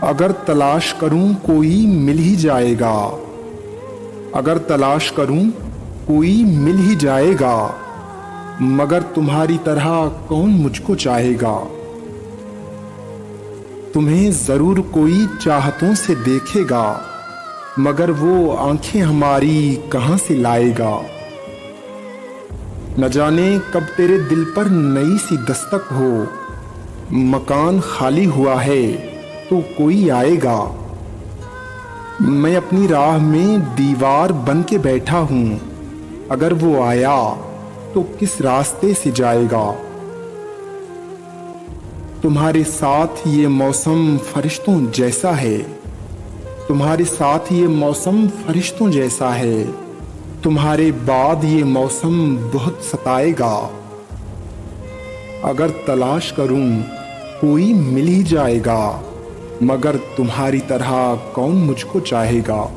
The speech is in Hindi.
अगर तलाश करूं कोई मिल ही जाएगा। अगर तलाश करूं कोई मिल ही जाएगा, मगर तुम्हारी तरह कौन मुझको चाहेगा। तुम्हें जरूर कोई चाहतों से देखेगा, मगर वो आंखें हमारी कहां से लाएगा। न जाने कब तेरे दिल पर नई सी दस्तक हो, मकान खाली हुआ है तो कोई आएगा। मैं अपनी राह में दीवार बन के बैठा हूं, अगर वो आया तो किस रास्ते से जाएगा। तुम्हारे साथ ये मौसम फरिश्तों जैसा है। तुम्हारे साथ ये मौसम फरिश्तों जैसा है। तुम्हारे बाद ये मौसम बहुत सताएगा। अगर तलाश करूं कोई मिल ही जाएगा, मगर तुम्हारी तरह कौन मुझको चाहेगा।